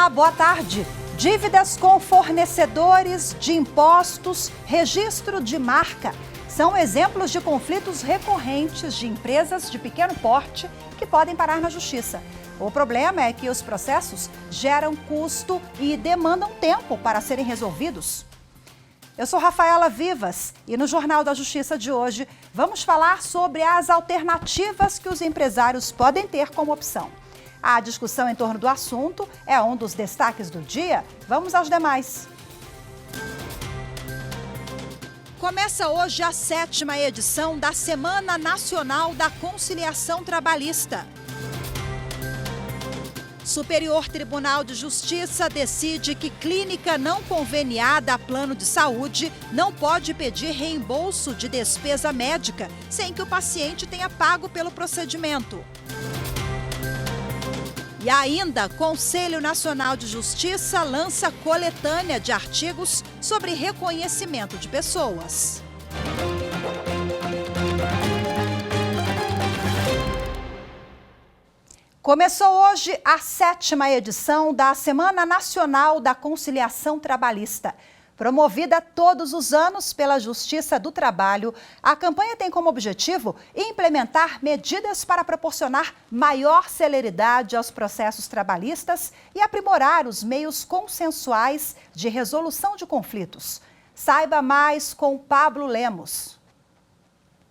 Olá, boa tarde. Dívidas com fornecedores de impostos, registro de marca, são exemplos de conflitos recorrentes de empresas de pequeno porte que podem parar na justiça. O problema é que os processos geram custo e demandam tempo para serem resolvidos. Eu sou Rafaela Vivas e no Jornal da Justiça de hoje vamos falar sobre as alternativas que os empresários podem ter como opção. A discussão em torno do assunto é um dos destaques do dia. Vamos aos demais. Começa hoje a 7ª edição da Semana Nacional da Conciliação Trabalhista. Superior Tribunal de Justiça decide que clínica não conveniada a plano de saúde não pode pedir reembolso de despesa médica sem que o paciente tenha pago pelo procedimento. E ainda, Conselho Nacional de Justiça lança coletânea de artigos sobre reconhecimento de pessoas. Começou hoje a 7ª edição da Semana Nacional da Conciliação Trabalhista. Promovida todos os anos pela Justiça do Trabalho, a campanha tem como objetivo implementar medidas para proporcionar maior celeridade aos processos trabalhistas e aprimorar os meios consensuais de resolução de conflitos. Saiba mais com Pablo Lemos.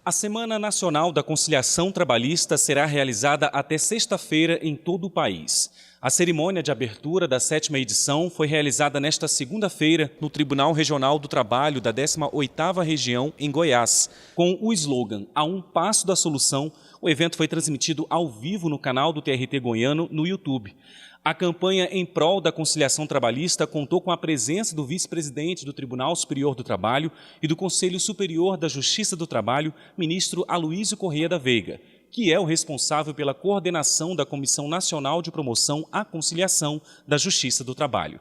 A Semana Nacional da Conciliação Trabalhista será realizada até sexta-feira em todo o país. A cerimônia de abertura da 7ª edição foi realizada nesta segunda-feira no Tribunal Regional do Trabalho da 18ª Região, em Goiás. Com o slogan "A um passo da solução", o evento foi transmitido ao vivo no canal do TRT Goiano no YouTube. A campanha em prol da conciliação trabalhista contou com a presença do vice-presidente do Tribunal Superior do Trabalho e do Conselho Superior da Justiça do Trabalho, ministro Aloísio Corrêa da Veiga, que é o responsável pela coordenação da Comissão Nacional de Promoção à Conciliação da Justiça do Trabalho.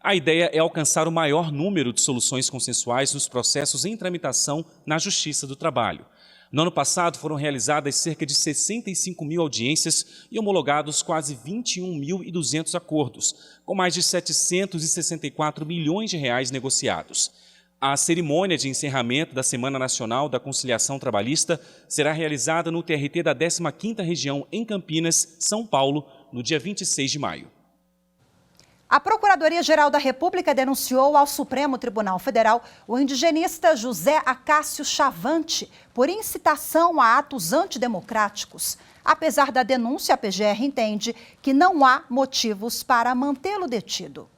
A ideia é alcançar o maior número de soluções consensuais nos processos em tramitação na Justiça do Trabalho. No ano passado, foram realizadas cerca de 65 mil audiências e homologados quase 21.200 acordos, com mais de 764 milhões de reais negociados. A cerimônia de encerramento da Semana Nacional da Conciliação Trabalhista será realizada no TRT da 15ª Região, em Campinas, São Paulo, no dia 26 de maio. A Procuradoria-Geral da República denunciou ao Supremo Tribunal Federal o indigenista José Acácio Chavante por incitação a atos antidemocráticos. Apesar da denúncia, a PGR entende que não há motivos para mantê-lo detido.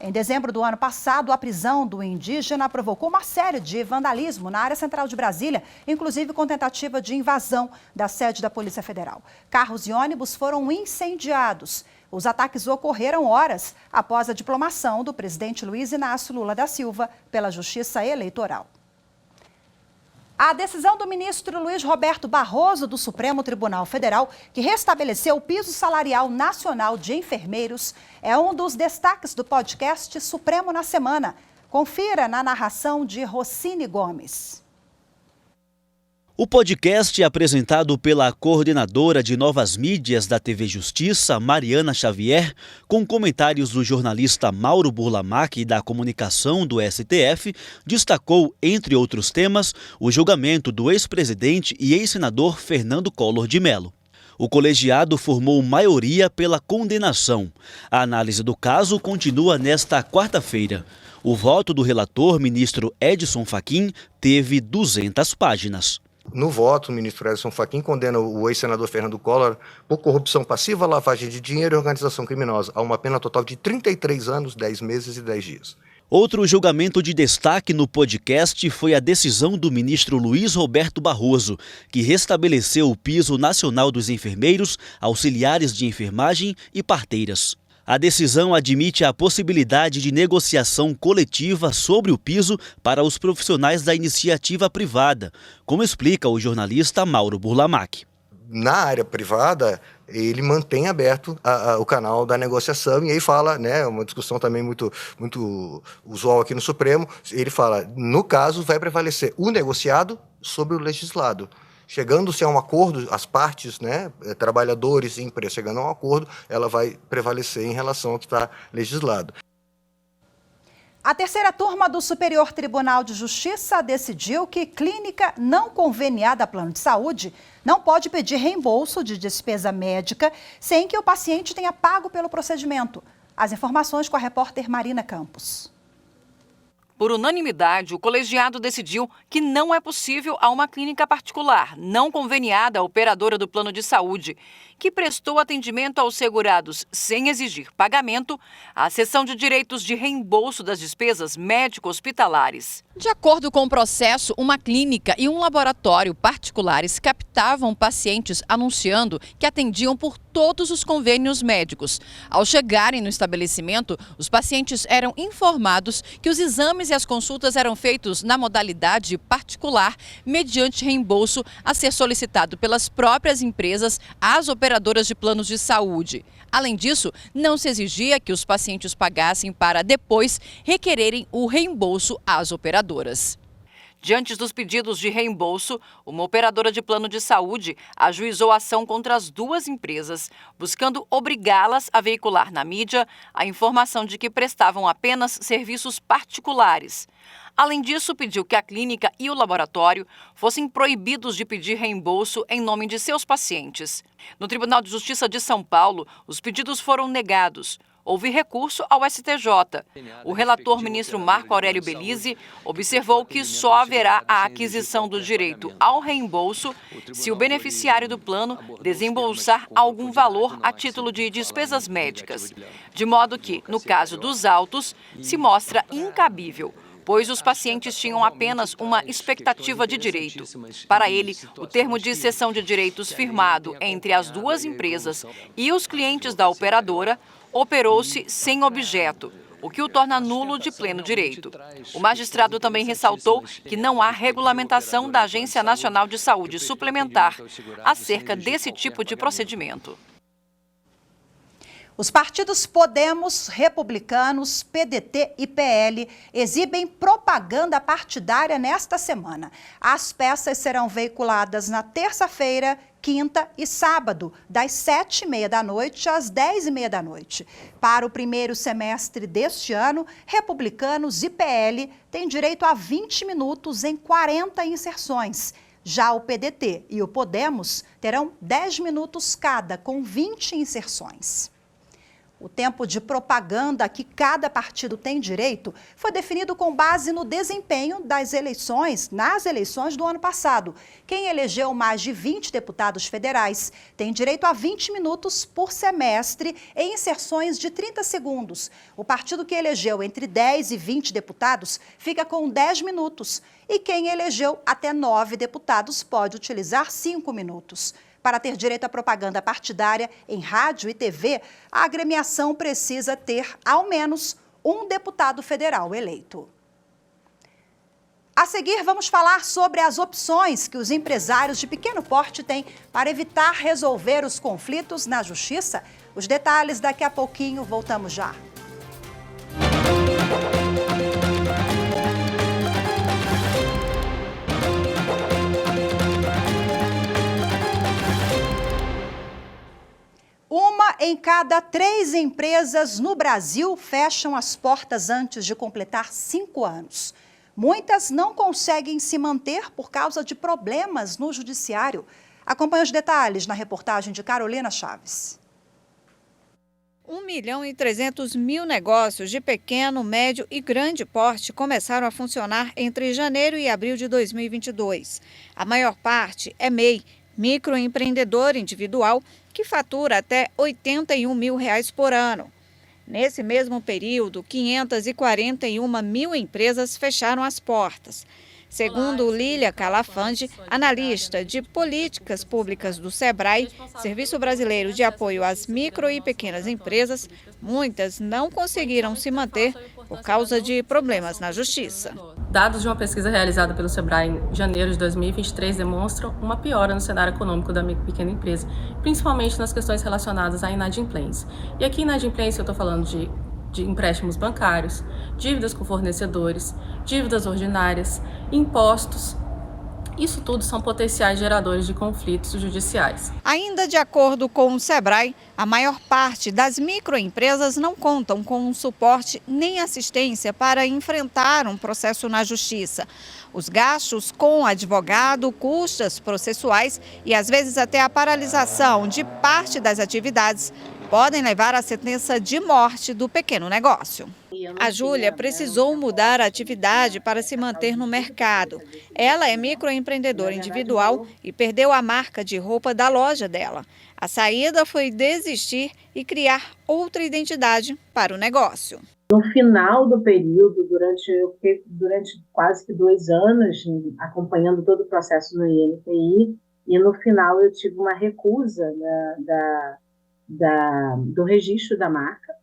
Em dezembro do ano passado, a prisão do indígena provocou uma série de vandalismo na área central de Brasília, inclusive com tentativa de invasão da sede da Polícia Federal. Carros e ônibus foram incendiados. Os ataques ocorreram horas após a diplomação do presidente Luiz Inácio Lula da Silva pela Justiça Eleitoral. A decisão do ministro Luiz Roberto Barroso do Supremo Tribunal Federal, que restabeleceu o piso salarial nacional de enfermeiros, é um dos destaques do podcast Supremo na Semana. Confira na narração de Rossini Gomes. O podcast é apresentado pela coordenadora de novas mídias da TV Justiça, Mariana Xavier, com comentários do jornalista Mauro Burlamac da comunicação do STF, destacou, entre outros temas, o julgamento do ex-presidente e ex-senador Fernando Collor de Mello. O colegiado formou maioria pela condenação. A análise do caso continua nesta quarta-feira. O voto do relator, ministro Edson Fachin, teve 200 páginas. No voto, o ministro Edson Fachin condena o ex-senador Fernando Collor por corrupção passiva, lavagem de dinheiro e organização criminosa, a uma pena total de 33 anos, 10 meses e 10 dias. Outro julgamento de destaque no podcast foi a decisão do ministro Luiz Roberto Barroso, que restabeleceu o piso nacional dos enfermeiros, auxiliares de enfermagem e parteiras. A decisão admite a possibilidade de negociação coletiva sobre o piso para os profissionais da iniciativa privada, como explica o jornalista Mauro Burlamac. Na área privada, ele mantém aberto o canal da negociação e aí fala, né, uma discussão também muito usual aqui no Supremo, ele fala, no caso vai prevalecer o negociado sobre o legislado. chegando-se a um acordo, as partes, né, trabalhadores e empresa chegando a um acordo, ela vai prevalecer em relação ao que está legislado. A terceira turma do Superior Tribunal de Justiça decidiu que clínica não conveniada a plano de saúde não pode pedir reembolso de despesa médica sem que o paciente tenha pago pelo procedimento. As informações com a repórter Marina Campos. Por unanimidade, o colegiado decidiu que não é possível a uma clínica particular, não conveniada à operadora do plano de saúde, que prestou atendimento aos segurados sem exigir pagamento, a cessão de direitos de reembolso das despesas médico-hospitalares. De acordo com o processo, uma clínica e um laboratório particulares captavam pacientes anunciando que atendiam por todos os convênios médicos. Ao chegarem no estabelecimento, os pacientes eram informados que os exames e as consultas eram feitos na modalidade particular, mediante reembolso a ser solicitado pelas próprias empresas às operadoras de planos de saúde. Além disso, não se exigia que os pacientes pagassem para depois requererem o reembolso às operadoras. Diante dos pedidos de reembolso, uma operadora de plano de saúde ajuizou ação contra as duas empresas, buscando obrigá-las a veicular na mídia a informação de que prestavam apenas serviços particulares. Além disso, pediu que a clínica e o laboratório fossem proibidos de pedir reembolso em nome de seus pacientes. No Tribunal de Justiça de São Paulo, os pedidos foram negados. Houve recurso ao STJ. O relator, ministro Marco Aurélio Belize, observou que só haverá a aquisição do direito ao reembolso se o beneficiário do plano desembolsar algum valor a título de despesas médicas. De modo que, no caso dos autos, se mostra incabível, pois os pacientes tinham apenas uma expectativa de direito. Para ele, o termo de cessão de direitos firmado entre as duas empresas e os clientes da operadora operou-se sem objeto, o que o torna nulo de pleno direito. O magistrado também ressaltou que não há regulamentação da Agência Nacional de Saúde Suplementar acerca desse tipo de procedimento. Os partidos Podemos, Republicanos, PDT e PL exibem propaganda partidária nesta semana. As peças serão veiculadas na terça-feira, quinta e sábado, das 7h30 da noite às 10h30 da noite. Para o primeiro semestre deste ano, Republicanos e PL têm direito a 20 minutos em 40 inserções. Já o PDT e o Podemos terão 10 minutos cada, com 20 inserções. O tempo de propaganda que cada partido tem direito foi definido com base no desempenho nas eleições do ano passado. Quem elegeu mais de 20 deputados federais tem direito a 20 minutos por semestre em inserções de 30 segundos. O partido que elegeu entre 10 e 20 deputados fica com 10 minutos. E quem elegeu até 9 deputados pode utilizar 5 minutos. Para ter direito à propaganda partidária em rádio e TV, a agremiação precisa ter ao menos um deputado federal eleito. A seguir, vamos falar sobre as opções que os empresários de pequeno porte têm para evitar resolver os conflitos na justiça. Os detalhes daqui a pouquinho, voltamos já. Uma em cada 3 empresas no Brasil fecham as portas antes de completar 5 anos. Muitas não conseguem se manter por causa de problemas no judiciário. Acompanhe os detalhes na reportagem de Carolina Chaves. 1.300.000 negócios de pequeno, médio e grande porte começaram a funcionar entre janeiro e abril de 2022. A maior parte é MEI, microempreendedor individual, que fatura até R$ 81 mil por ano. Nesse mesmo período, 541 mil empresas fecharam as portas. Segundo Lília Calafande, analista de políticas públicas do SEBRAE, Serviço Brasileiro de Apoio às Micro e Pequenas Empresas, muitas não conseguiram se manter por causa de problemas na justiça. Dados de uma pesquisa realizada pelo SEBRAE em janeiro de 2023 demonstram uma piora no cenário econômico da micro e pequena empresa, principalmente nas questões relacionadas à inadimplência. E aqui inadimplência eu estou falando de empréstimos bancários, dívidas com fornecedores, dívidas ordinárias, impostos Isso tudo são potenciais geradores de conflitos judiciais. Ainda de acordo com o Sebrae, a maior parte das microempresas não contam com um suporte nem assistência para enfrentar um processo na justiça. Os gastos com advogado, custas processuais e às vezes até a paralisação de parte das atividades podem levar à sentença de morte do pequeno negócio. A Júlia precisou mudar a atividade para se manter no mercado. Ela é microempreendedora individual e perdeu a marca de roupa da loja dela. A saída foi desistir e criar outra identidade para o negócio. No final do período, eu fiquei durante quase que 2 anos acompanhando todo o processo no INPI, e no final eu tive uma recusa do registro da marca,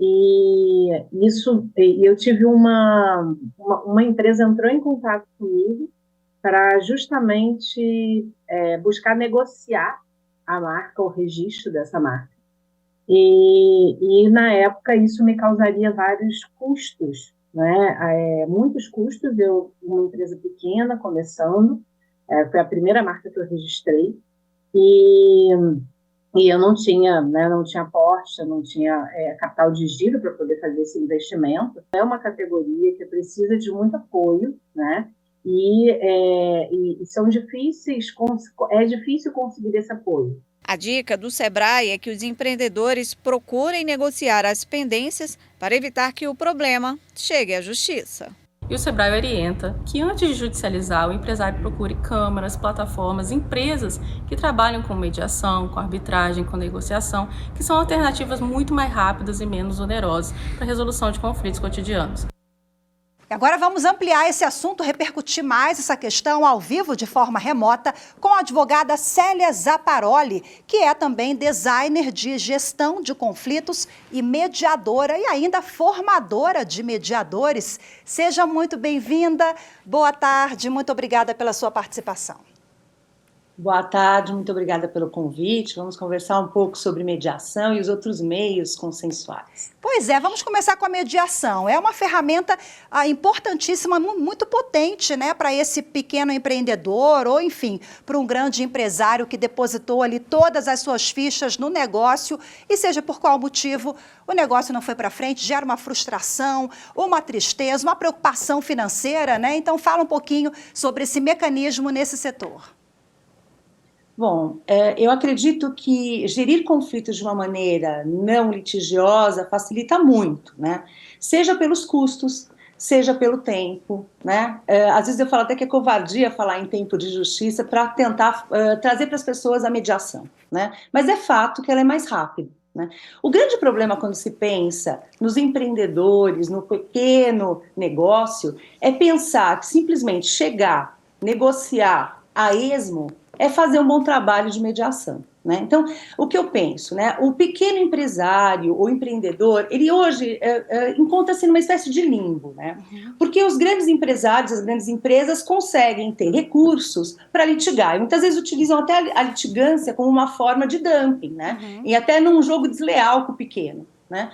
e eu tive uma empresa entrou em contato comigo para justamente buscar negociar a marca, o registro dessa marca. E na época isso me causaria vários custos, né? Muitos custos. Uma empresa pequena começando, foi a primeira marca que eu registrei, e eu não tinha aporte, eu não tinha capital de giro para poder fazer esse investimento. É uma categoria que precisa de muito apoio, né? E são difíceis, é difícil conseguir esse apoio. A dica do Sebrae é que os empreendedores procurem negociar as pendências para evitar que o problema chegue à justiça. E o Sebrae orienta que antes de judicializar, o empresário procure câmaras, plataformas, empresas que trabalham com mediação, com arbitragem, com negociação, que são alternativas muito mais rápidas e menos onerosas para a resolução de conflitos cotidianos. Agora vamos ampliar esse assunto, repercutir mais essa questão ao vivo de forma remota com a advogada Célia Zaparoli, que é também designer de gestão de conflitos e mediadora e ainda formadora de mediadores. Seja muito bem-vinda, boa tarde, muito obrigada pela sua participação. Boa tarde, muito obrigada pelo convite. Vamos conversar um pouco sobre mediação e os outros meios consensuais. Pois é, vamos começar com a mediação. É uma ferramenta importantíssima, muito potente, né, para esse pequeno empreendedor ou, enfim, para um grande empresário que depositou ali todas as suas fichas no negócio e seja por qual motivo o negócio não foi para frente, gera uma frustração, uma tristeza, uma preocupação financeira, né? Então fala um pouquinho sobre esse mecanismo nesse setor. Bom, eu acredito que gerir conflitos de uma maneira não litigiosa facilita muito, né? Seja pelos custos, seja pelo tempo, né? Às vezes eu falo até que é covardia falar em tempo de justiça para tentar trazer para as pessoas a mediação, né? Mas é fato que ela é mais rápida, né? O grande problema quando se pensa nos empreendedores, no pequeno negócio, é pensar que simplesmente chegar, negociar a esmo é fazer um bom trabalho de mediação, né? Então, o que eu penso, né? O pequeno empresário, o empreendedor, ele hoje encontra-se numa espécie de limbo, né? Porque os grandes empresários, as grandes empresas conseguem ter recursos para litigar, e muitas vezes utilizam até a litigância como uma forma de dumping, né? E até num jogo desleal com o pequeno, né?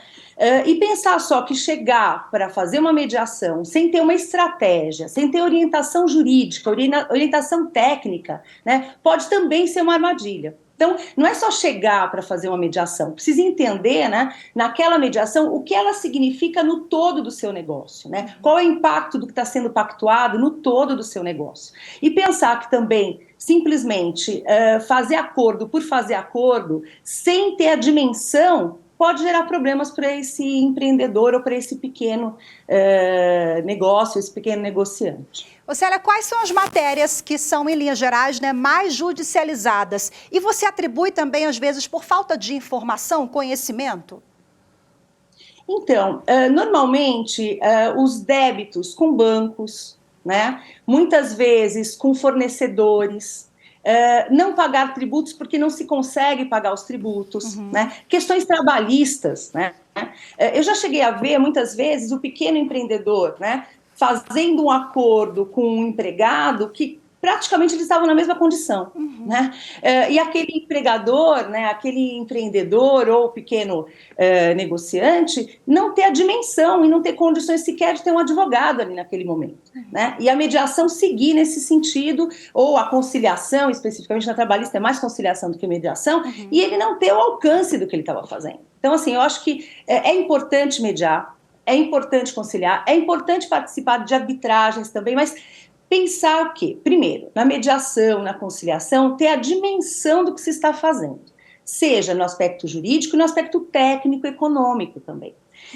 E pensar só que chegar para fazer uma mediação sem ter uma estratégia, sem ter orientação jurídica, orientação técnica, né, pode também ser uma armadilha. Então, não é só chegar para fazer uma mediação, precisa entender, né, naquela mediação, o que ela significa no todo do seu negócio, né? Qual é o impacto do que está sendo pactuado no todo do seu negócio. E pensar que também simplesmente fazer acordo por fazer acordo, sem ter a dimensão, pode gerar problemas para esse empreendedor ou para esse pequeno negócio, esse pequeno negociante. Célia, quais são as matérias que são, em linhas gerais, né, mais judicializadas? E você atribui também, às vezes, por falta de informação, conhecimento? Então, normalmente, os débitos com bancos, né, muitas vezes com fornecedores, não pagar tributos porque não se consegue pagar os tributos, né? Questões trabalhistas, né? Eu já cheguei a ver, muitas vezes, o pequeno empreendedor, né, fazendo um acordo com um empregado que praticamente eles estavam na mesma condição, né? E aquele empregador, né, aquele empreendedor ou pequeno negociante não ter a dimensão e não ter condições sequer de ter um advogado ali naquele momento, né? E a mediação seguir nesse sentido, ou a conciliação, especificamente na trabalhista é mais conciliação do que mediação, e ele não ter o alcance do que ele estava fazendo. Então, assim, eu acho que é importante mediar, é importante conciliar, é importante participar de arbitragens também, mas pensar o quê? Primeiro, na mediação, na conciliação, ter a dimensão do que se está fazendo, seja no aspecto jurídico e no aspecto técnico, econômico também.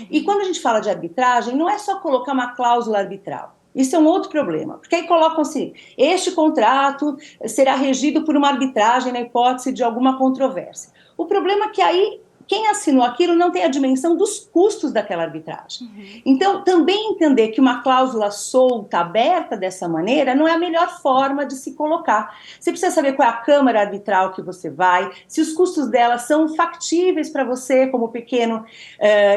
E quando a gente fala de arbitragem, não é só colocar uma cláusula arbitral. Isso é um outro problema, porque aí colocam assim, este contrato será regido por uma arbitragem na hipótese de alguma controvérsia. O problema é que aí quem assinou aquilo não tem a dimensão dos custos daquela arbitragem. Então, também entender que uma cláusula solta, aberta dessa maneira, não é a melhor forma de se colocar. Você precisa saber qual é a câmara arbitral que você vai, se os custos dela são factíveis para você como pequeno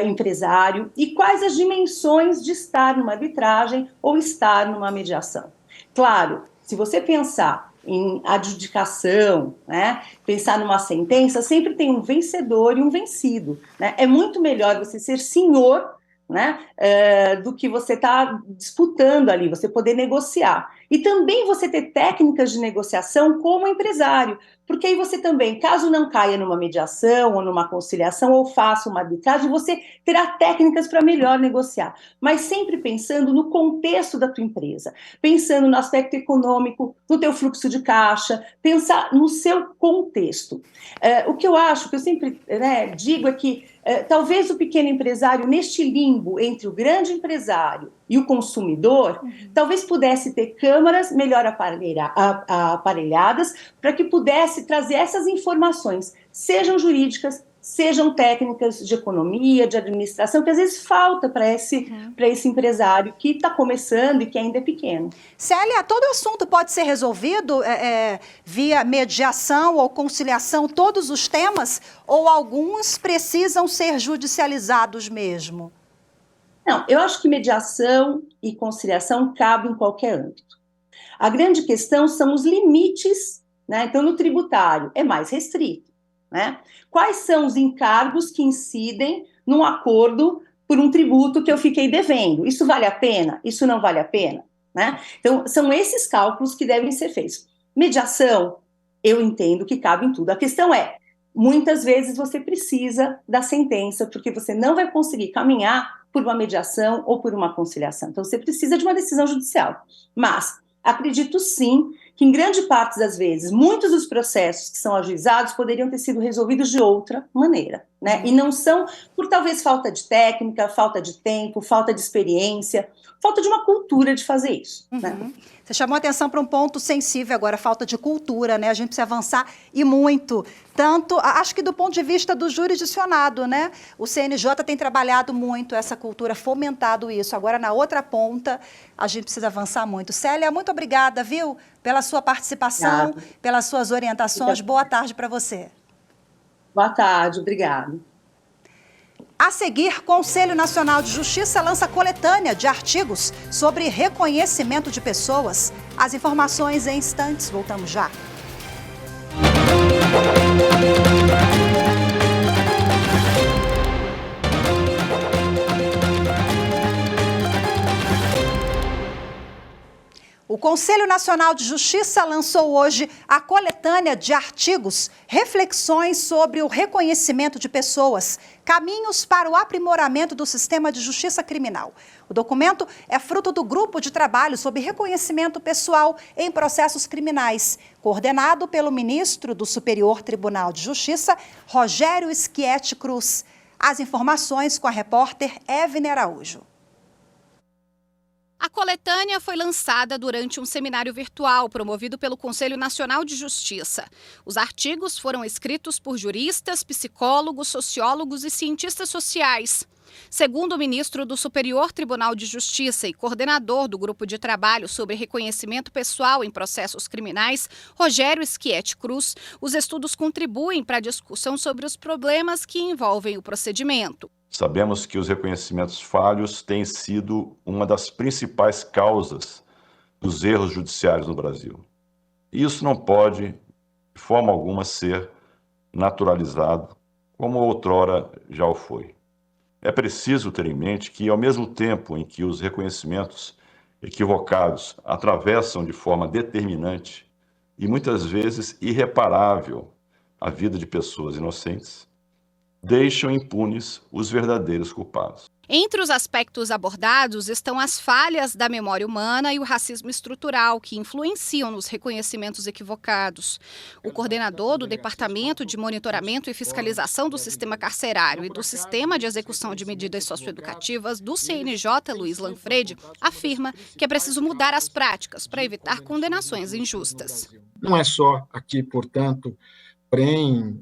empresário e quais as dimensões de estar numa arbitragem ou estar numa mediação. Claro, se você pensar em adjudicação, né, pensar numa sentença, sempre tem um vencedor e um vencido, né? É muito melhor você ser senhor, né, do que você estar disputando ali, você poder negociar. E também você ter técnicas de negociação como empresário, porque aí você também, caso não caia numa mediação ou numa conciliação ou faça uma arbitragem, você terá técnicas para melhor negociar, mas sempre pensando no contexto da tua empresa, pensando no aspecto econômico, no teu fluxo de caixa, pensar no seu contexto. O que eu acho, que eu sempre digo é que talvez o pequeno empresário, neste limbo entre o grande empresário e o consumidor, talvez pudesse ter câmaras melhor aparelhadas para que pudesse trazer essas informações, sejam jurídicas, sejam técnicas de economia, de administração, que às vezes falta para esse empresário que está começando e que ainda é pequeno. Célia, todo assunto pode ser resolvido via mediação ou conciliação, todos os temas, ou alguns precisam ser judicializados mesmo? Não, eu acho que mediação e conciliação cabem em qualquer âmbito. A grande questão são os limites, né? Então, no tributário é mais restrito, né? Quais são os encargos que incidem num acordo por um tributo que eu fiquei devendo? Isso vale a pena? Isso não vale a pena? Né? Então, são esses cálculos que devem ser feitos. Mediação, eu entendo que cabe em tudo. A questão é, muitas vezes você precisa da sentença, porque você não vai conseguir caminhar por uma mediação ou por uma conciliação. Então, você precisa de uma decisão judicial. Mas acredito sim que, em grande parte das vezes, muitos dos processos que são ajuizados poderiam ter sido resolvidos de outra maneira, né? E não são por talvez falta de técnica, falta de tempo, falta de experiência, falta de uma cultura de fazer isso, né? Você chamou atenção para um ponto sensível agora, a falta de cultura, né? A gente precisa avançar e muito. Tanto, acho que do ponto de vista do jurisdicionado, né? O CNJ tem trabalhado muito essa cultura, fomentado isso. Agora, na outra ponta, a gente precisa avançar muito. Célia, muito obrigada, viu? Pela sua participação, obrigada. Pelas suas orientações. Boa tarde para você. Boa tarde, obrigada. A seguir, Conselho Nacional de Justiça lança coletânea de artigos sobre reconhecimento de pessoas. As informações em instantes. Voltamos já. O Conselho Nacional de Justiça lançou hoje a coletânea de artigos, reflexões sobre o reconhecimento de pessoas, caminhos para o aprimoramento do sistema de justiça criminal. O documento é fruto do grupo de trabalho sobre reconhecimento pessoal em processos criminais, coordenado pelo ministro do Superior Tribunal de Justiça, Rogério Schietti Cruz. As informações com a repórter Evne Araújo. A coletânea foi lançada durante um seminário virtual promovido pelo Conselho Nacional de Justiça. Os artigos foram escritos por juristas, psicólogos, sociólogos e cientistas sociais. Segundo o ministro do Superior Tribunal de Justiça e coordenador do grupo de trabalho sobre reconhecimento pessoal em processos criminais, Rogério Schietti Cruz, os estudos contribuem para a discussão sobre os problemas que envolvem o procedimento. Sabemos que os reconhecimentos falhos têm sido uma das principais causas dos erros judiciários no Brasil. Isso não pode, de forma alguma, ser naturalizado como outrora já o foi. É preciso ter em mente que, ao mesmo tempo em que os reconhecimentos equivocados atravessam de forma determinante e muitas vezes irreparável a vida de pessoas inocentes, deixam impunes os verdadeiros culpados. Entre os aspectos abordados estão as falhas da memória humana e o racismo estrutural, que influenciam nos reconhecimentos equivocados. O coordenador do Departamento de Monitoramento e Fiscalização do Sistema Carcerário e do Sistema de Execução de Medidas Socioeducativas do CNJ, Luiz Lanfredi, afirma que é preciso mudar as práticas para evitar condenações injustas. Não é só aqui, portanto, porém,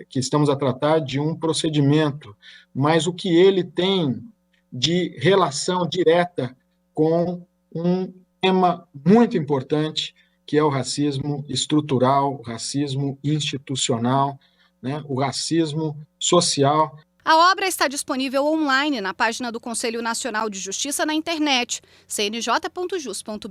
que estamos a tratar de um procedimento, mas o que ele tem de relação direta com um tema muito importante, que é o racismo estrutural, o racismo institucional, né, o racismo social. A obra está disponível online na página do Conselho Nacional de Justiça na internet, cnj.jus.br.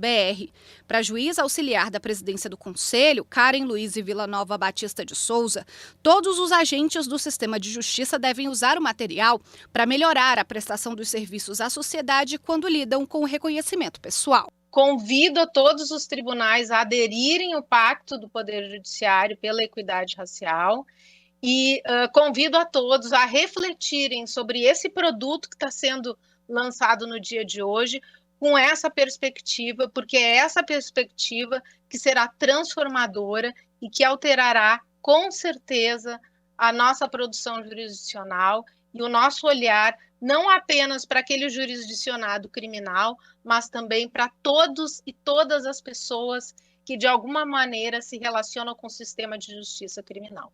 Para a juíza auxiliar da presidência do Conselho, Karen Luiz Villanova Batista de Souza, todos os agentes do sistema de justiça devem usar o material para melhorar a prestação dos serviços à sociedade quando lidam com o reconhecimento pessoal. Convido a todos os tribunais a aderirem ao Pacto do Poder Judiciário pela Equidade Racial. E convido a todos a refletirem sobre esse produto que está sendo lançado no dia de hoje, com essa perspectiva, porque é essa perspectiva que será transformadora e que alterará, com certeza, a nossa produção jurisdicional e o nosso olhar, não apenas para aquele jurisdicionado criminal, mas também para todos e todas as pessoas que, de alguma maneira, se relacionam com o sistema de justiça criminal.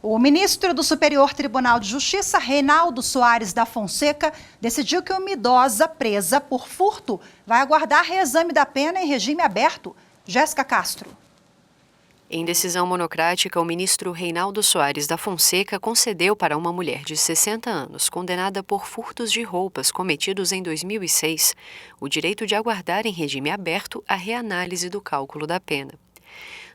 O ministro do Superior Tribunal de Justiça, Reinaldo Soares da Fonseca, decidiu que uma idosa presa por furto vai aguardar reexame da pena em regime aberto. Jéssica Castro. Em decisão monocrática, o ministro Reinaldo Soares da Fonseca concedeu para uma mulher de 60 anos, condenada por furtos de roupas cometidos em 2006, o direito de aguardar em regime aberto a reanálise do cálculo da pena.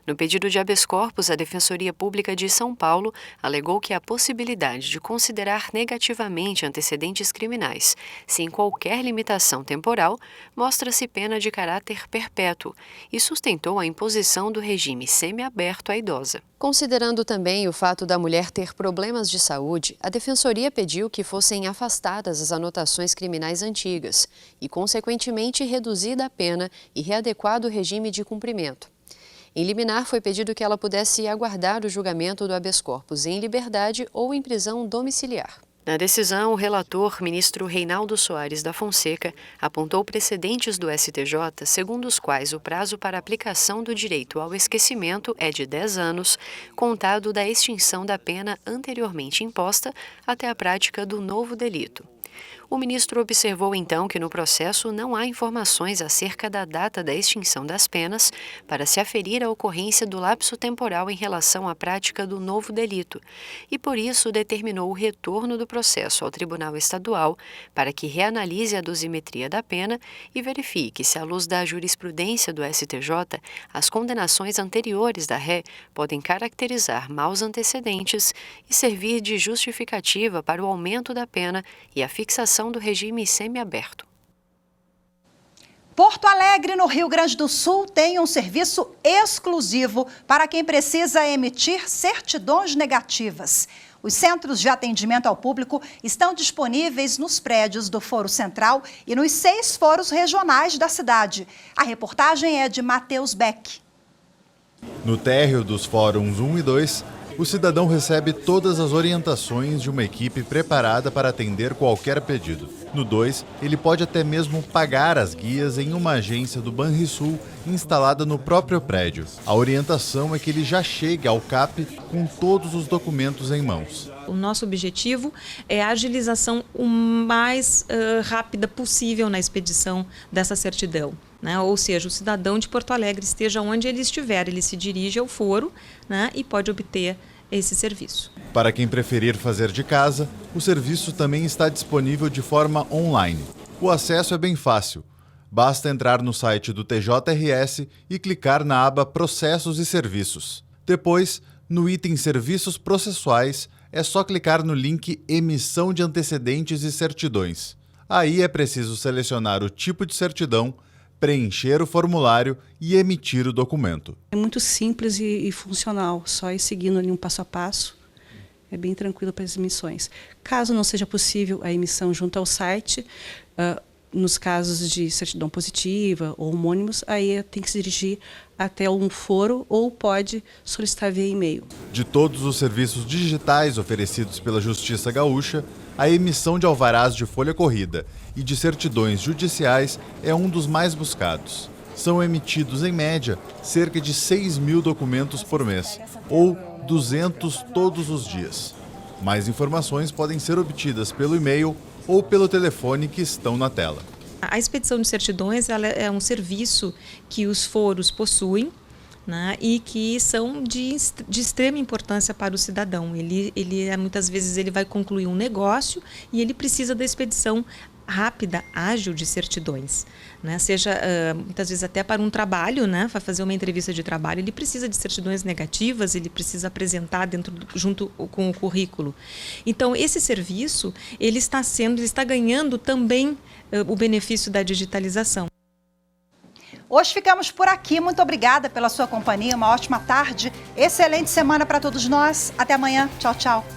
No pedido de habeas corpus, a Defensoria Pública de São Paulo alegou que a possibilidade de considerar negativamente antecedentes criminais, sem qualquer limitação temporal, mostra-se pena de caráter perpétuo e sustentou a imposição do regime semiaberto à idosa. Considerando também o fato da mulher ter problemas de saúde, a Defensoria pediu que fossem afastadas as anotações criminais antigas e, consequentemente, reduzida a pena e readequado o regime de cumprimento. Em liminar, foi pedido que ela pudesse aguardar o julgamento do habeas corpus em liberdade ou em prisão domiciliar. Na decisão, o relator, ministro Reinaldo Soares da Fonseca, apontou precedentes do STJ, segundo os quais o prazo para aplicação do direito ao esquecimento é de 10 anos, contado da extinção da pena anteriormente imposta até a prática do novo delito. O ministro observou então que no processo não há informações acerca da data da extinção das penas para se aferir à ocorrência do lapso temporal em relação à prática do novo delito e, por isso, determinou o retorno do processo ao Tribunal Estadual para que reanalise a dosimetria da pena e verifique se, à luz da jurisprudência do STJ, as condenações anteriores da ré podem caracterizar maus antecedentes e servir de justificativa para o aumento da pena e a fixação do regime semiaberto. Porto Alegre, no Rio Grande do Sul, tem um serviço exclusivo para quem precisa emitir certidões negativas. Os centros de atendimento ao público estão disponíveis nos prédios do Foro Central e nos 6 fóruns regionais da cidade. A reportagem é de Matheus Beck. No térreo dos fóruns 1 e 2, o cidadão recebe todas as orientações de uma equipe preparada para atender qualquer pedido. No 2, ele pode até mesmo pagar as guias em uma agência do Banrisul instalada no próprio prédio. A orientação é que ele já chegue ao CAP com todos os documentos em mãos. O nosso objetivo é a agilização o mais rápida possível na expedição dessa certidão. Né? Ou seja, o cidadão de Porto Alegre, esteja onde ele estiver, ele se dirige ao foro, né, e pode obter esse serviço. Para quem preferir fazer de casa, o serviço também está disponível de forma online. O acesso é bem fácil. Basta entrar no site do TJRS e clicar na aba Processos e Serviços. Depois, no item Serviços Processuais, é só clicar no link Emissão de Antecedentes e Certidões. Aí é preciso selecionar o tipo de certidão, preencher o formulário e emitir o documento. É muito simples e funcional, só ir seguindo ali um passo a passo. É bem tranquilo para as emissões. Caso não seja possível a emissão junto ao site, nos casos de certidão positiva ou homônimos, aí tem que se dirigir até um foro ou pode solicitar via e-mail. De todos os serviços digitais oferecidos pela Justiça Gaúcha, a emissão de alvarás de folha corrida e de certidões judiciais é um dos mais buscados. São emitidos, em média, cerca de 6.000 documentos por mês, ou 200 todos os dias. Mais informações podem ser obtidas pelo e-mail ou pelo telefone que estão na tela. A expedição de certidões ela é um serviço que os foros possuem, né, e que são de extrema importância para o cidadão. Ele muitas vezes ele vai concluir um negócio e ele precisa da expedição rápida, ágil de certidões, né? Seja muitas vezes até para um trabalho, né? Para fazer uma entrevista de trabalho, ele precisa de certidões negativas, ele precisa apresentar junto com o currículo. Então esse serviço ele está ganhando também o benefício da digitalização. Hoje ficamos por aqui. Muito obrigada pela sua companhia. Uma ótima tarde. Excelente semana para todos nós. Até amanhã. Tchau, tchau.